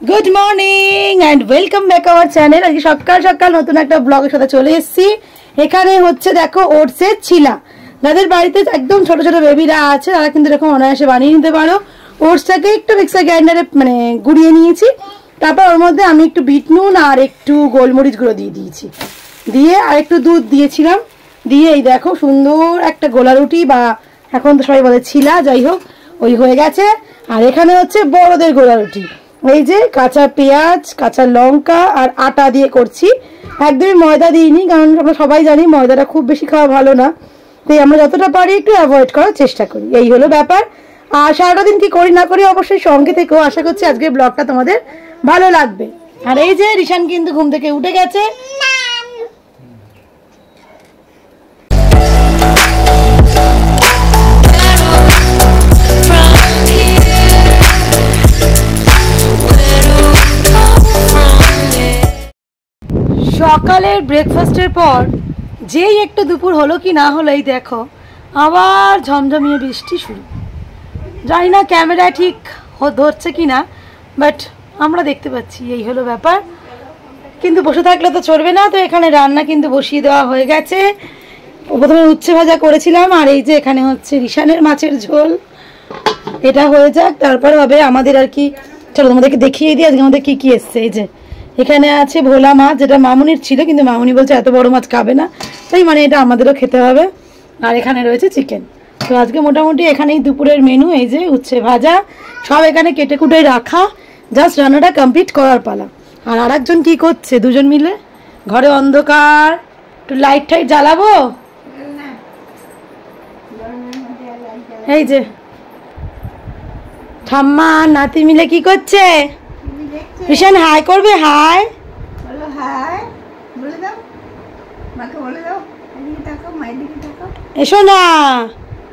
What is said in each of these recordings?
Good morning and welcome back our channel. आज सकाल सकाल नतून एक ब्लॉगের সাথে চলে এসেছি। এখানে হচ্ছে দেখো ওটসের ছিলা, যাদের বাড়িতে একদম ছোট ছোট বেবিরা আছে তারা কিন্তু এরকম অনায়াসে বানিয়ে নিতে পারো। ওটসটাকে একটু মিক্সার গ্রাইন্ডারে মানে গুঁড়িয়ে নিয়েছি, তারপর ওর মধ্যে আমি একটু বিট নুন আর একটু গোলমরিচ গুঁড়ো দিয়ে দিয়েছি, দিয়ে আর একটু দুধ দিয়েছিলাম, দিয়ে এই দেখো সুন্দর একটা গোলা রুটি বা এখন তো সবাই বলে ছিলা, যাই হোক ওই হয়ে গেছে। আর এখানে হচ্ছে বড়দের গোলা রুটি, এই যে কাঁচা পেঁয়াজ কাঁচা লঙ্কা আর আটা দিয়ে করছি, একদমই ময়দা দিইনি, কারণ আমরা সবাই জানি ময়দাটা খুব বেশি খাওয়া ভালো না, তাই আমরা যতটা পারি একটু অ্যাভয়েড করার চেষ্টা করি। এই হলো ব্যাপার। আর সারাটা দিন কি করি না করি অবশ্যই সঙ্গে থেকেও, আশা করছি আজকের ব্লগটা তোমাদের ভালো লাগবে। আর এই যে রিশান কিন্তু ঘুম থেকে উঠে গেছে। সকালের ব্রেকফাস্টের পর যেই একটু দুপুর হলো কি না হলো, এই দেখো আবার ঝমঝমিয়ে বৃষ্টি শুরু। জানি না ক্যামেরায় ঠিক ধরছে কি না, বাট আমরা দেখতে পাচ্ছি, এই হলো ব্যাপার। কিন্তু বসে থাকলে তো চলবে না, তো এখানে রান্না কিন্তু বসিয়ে দেওয়া হয়ে গেছে। প্রথমে উচ্ছে ভাজা করেছিলাম, আর এই যে এখানে হচ্ছে রিশানের মাছের ঝোল, এটা হয়ে যাক, তারপর হবে আমাদের আর কি। চলো তোমাদেরকে দেখিয়ে দিই আজকে আমাদের কি কি এসছে। এই যে এখানে আছে ভোলা মাছ, যেটা মামুনির ছিল, কিন্তু মামুনি বলছে এত বড় মাছ খাবে না, তাই মানে এটা আমাদেরও খেতে হবে। আর এখানে রয়েছে চিকেন। তো আজকে মোটামুটি এখানেই দুপুরের মেনু। এই যে উচ্ছে ভাজা সব এখানে কেটে কুটে রাখা, জাস্ট রান্নাটা কমপ্লিট করার পালা। আর আরেকজন কি করছে, দুজন মিলে ঘরে অন্ধকার, একটু লাইট টাইট জ্বালাবো। এই যে ঠাম্মা নাতি মিলে কি করছে, রিশান হাই করবে, হাই বলো, হাই বলে দাও, মাকে বলে দাও, এদিকে তাকাও, মায়ের দিকে তাকাও, এসো না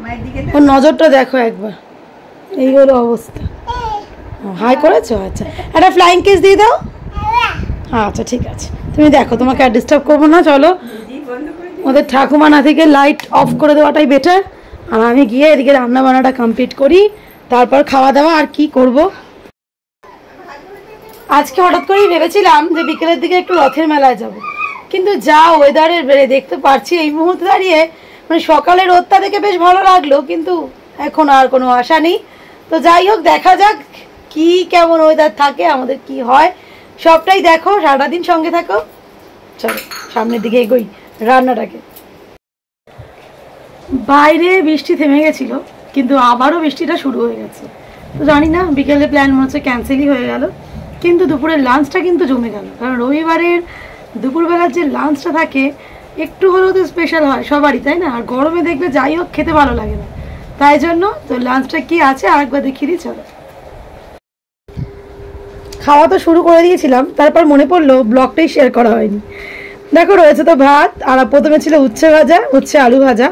মায়ের দিকে, ওর নজরটা দেখো একবার, এই হলো অবস্থা। হাই করেছো, আচ্ছা একটা ফ্লাইং কিস দিয়ে দাও। আচ্ছা ঠিক আছে, তুমি দেখো, তোমাকে আর ডিস্টার্ব করবো না, চলো ওদের ঠাকুমা নাতিকে লাইট অফ করে দেওয়াটাই বেটার। আর আমি গিয়ে এদিকে রান্না বান্নাটা কমপ্লিট করি, তারপর খাওয়া দাওয়া আর কি করব। আজকে হঠাৎ করেই ভেবেছিলাম যে বিকেলের দিকে একটু রথের মেলায় যাব, কিন্তু যা ওয়েদারের বেড়ে দেখতে পারছি এই মুহূর্তে দাঁড়িয়ে, মানে সকালে রোদটা দেখে বেশ ভালো লাগলো, কিন্তু এখন আর কোনো আশা নেই। তো যাই হোক, দেখা যাক কি কেমন ওয়েদার থাকে, আমাদের কি হয়, সবটাই দেখো, সারাটা দিন সঙ্গে থাকো। চলো সামনের দিকে এগোই রান্নাটাকে। বাইরে বৃষ্টি থেমে গেছিল, কিন্তু আবারও বৃষ্টিটা শুরু হয়ে গেছে। তো জানি না, বিকেলে প্ল্যান মনে হচ্ছে ক্যান্সেলই হয়ে গেল, কিন্তু দুপুরের লাঞ্চটা কিন্তু জমে গেল, কারণ রবিবারের দুপুরবেলার যে লাঞ্চটা থাকে একটু হলেও তো স্পেশাল হয় সবারই, তাই না? আর গরমে দেখবে যাই হোক খেতে ভালো লাগে না, তাই জন্য তো লাঞ্চটা কি আছে আরেকবার দেখিয়ে দিই। চলো, খাওয়া তো শুরু করে দিয়েছিলাম, তারপর মনে পড়লো ব্লগটাই শেয়ার করা হয়নি। দেখো রয়েছে তো ভাত, আর প্রথমে ছিল উচ্ছে ভাজা, উচ্ছে আলু ভাজা,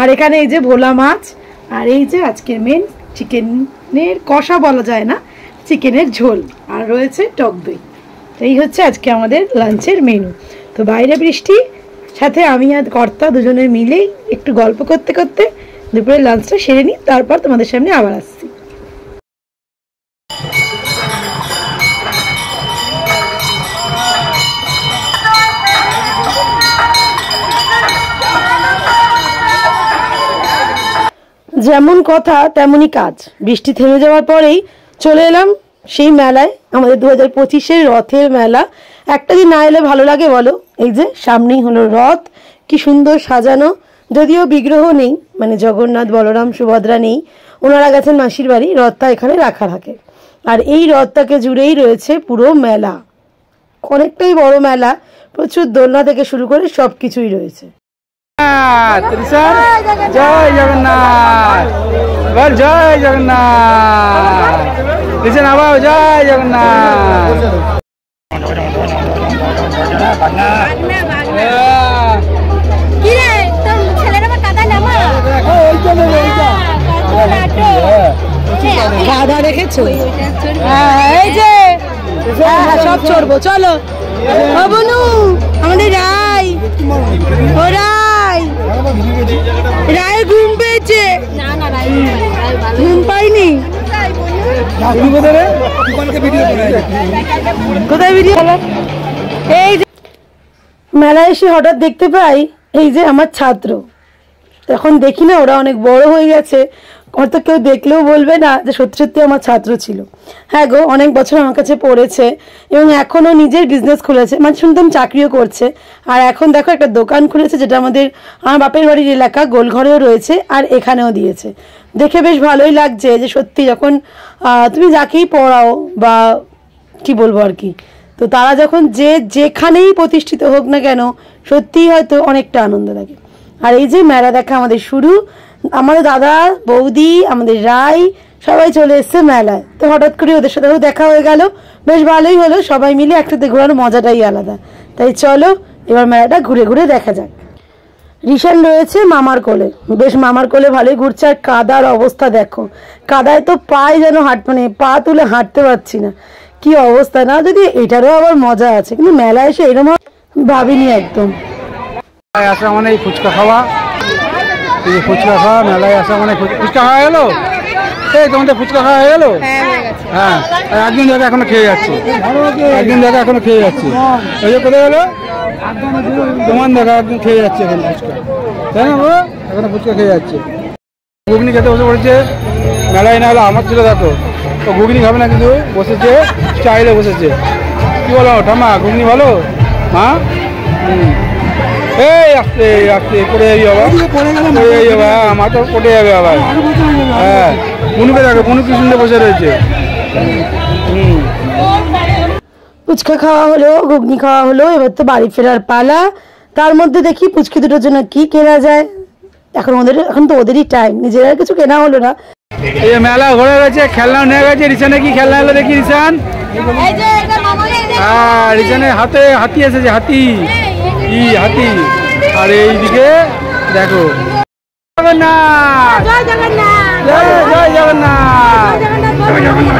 আর এখানে এই যে ভোলা মাছ, আর এই যে আজকের মেন চিকেনের কষা বলা যায় না, চিকেনের ঝোল, আর রয়েছে টক দই। এই হচ্ছে আজকে আমাদের লাঞ্চের মেনু। তো বাইরে বৃষ্টি, সাথে আমি আর কর্তা দুজনের মিলেই একটু গল্প করতে করতে দুপুরের লাঞ্চটা সেরে নিই, তারপর তোমাদের সামনে আবার আসছি। যেমন কথা তেমনই কাজ, বৃষ্টি থেমে যাওয়ার পরেই চলে এলাম সেই মেলায়, আমাদের 2025-এর রথের মেলা। একটা দিন না এলে ভালো লাগে বলো? এই যে সামনেই হলো রথ, কি সুন্দর সাজানো, যদিও বিগ্রহ নেই, মানে জগন্নাথ বলরাম সুভদ্রা নেই, ওনারা গেছেন মাসির বাড়ি, রথটা এখানে রাখা থাকে। আর এই রথটাকে জুড়েই রয়েছে পুরো মেলা, অনেকটাই বড় মেলা, প্রচুর দোলনা থেকে শুরু করে সব কিছুই রয়েছে। জয় জগন্নাথ, বল জয় জগন্নাথ, কৃষ্ণ বাবা জয় জগন্নাথ। গাধা দেখেছো? এই যে সব চড়বো, চলো বনু, আমাদের রায়, ও রায়, রায় ঘুম পেয়েছে, ঘুম পাইনি, কোথায় ভিডিও? এই যে মেলায় এসে হঠাৎ দেখতে পাই এই যে আমার ছাত্র, এখন দেখি না ওরা অনেক বড় হয়ে গেছে, হয়তো কেউ দেখলেও বলবে না যে সত্যি সত্যি আমার ছাত্র ছিল। হ্যাঁ গো, অনেক বছর আমার কাছে পড়েছে এবং এখনও নিজের বিজনেস খুলেছে, মানে শুনতাম চাকরিও করছে। আর এখন দেখো একটা দোকান খুলেছে, যেটা আমার বাপের বাড়ির এলাকা গোলঘরেও রয়েছে আর এখানেও দিয়েছে। দেখে বেশ ভালোই লাগছে যে সত্যি যখন তুমি যাকেই পড়াও বা কি বলবো আর কি, তো তারা যখন যেখানেই প্রতিষ্ঠিত হোক না কেন সত্যিই হয়তো অনেকটা আনন্দ লাগে। আর এই যে মেলা দেখা আমাদের শুরু, আমাদের দাদা বৌদি আমাদের রাই সবাই চলে এসছে মেলায়, তো হঠাৎ করে ওদের সাথেও দেখা হয়ে গেল, বেশ ভালোই হলো, সবাই মিলে একসাথে ঘোরার মজাটাই আলাদা। তাই চলো এবার মেলাটা ঘুরে ঘুরে দেখা যাক। রিশান রয়েছে মামার কোলে, বেশ মামার কোলে ভালোই ঘুরছে। আর কাদার অবস্থা দেখো, কাদায় তো পায়ে যেন মানে পা তুলে হাঁটতে পারছি না, কি অবস্থা না। যদি এটারও আবার মজা আছে, কিন্তু মেলায় এসে এরকম ভাবিনি একদম। আসা মানে ফুচকা খাওয়া, এই ফুচকা খাওয়া, মেলায় আসা মানে ফুচকা খাওয়া গেলো। এই তোমাদের ফুচকা খাওয়া হয়ে গেলো? হ্যাঁ, একদিন দাদা এখনো খেয়ে যাচ্ছে, একদিন দাদা এখনো খেয়ে যাচ্ছে। ওই যে কোথায় গেলো তোমার দাদা, একদিন খেয়ে যাচ্ছে এখন ফুচকা, তাই না গো? এখনো ফুচকা খেয়ে যাচ্ছে। ঘুগনি খেতে বসে পড়েছে, মেলায় না হলো আমার ছিল দেখো, ও ঘুগনি খাবে না কিন্তু বসেছে, স্টাইলে বসেছে। কি বলো ঠাম্মা, ঘুগনি ভালো? হ্যাঁ, এই আসতে আসতে পড়ে যাবি বাবা, পড়ে যাবি বাবা, মাথা পড়ে যাবে আবার। হ্যাঁ, বুনুকে দেখো, বুনু কি সুন্দর বসে রয়েছে। ফুচকা খাওয়া হলো, ঘুগনি খাওয়া হলো, এবার তো বাড়ি ফেরার পালা। তার মধ্যে দেখি পুচকি দুটোর জন্য কি কেনা যায়। এখন তো ওদেরই টাইম, নিজেরা কিছু কেনা হলো না। এই মেলা ঘুরে গেছে, খেলনা নিয়ে গেছে। রিসানে কি খেলনা এলো দেখি রিসান? হ্যাঁ, রিসানের হাতে হাতি এসেছে, হাতি, কি হাতি। আর এইদিকে দেখো জগন্নাথ, জয় জগন্নাথ, জয় জগন্নাথ,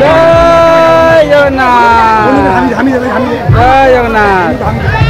জয় জগন্নাথ, জয় জগন্নাথ।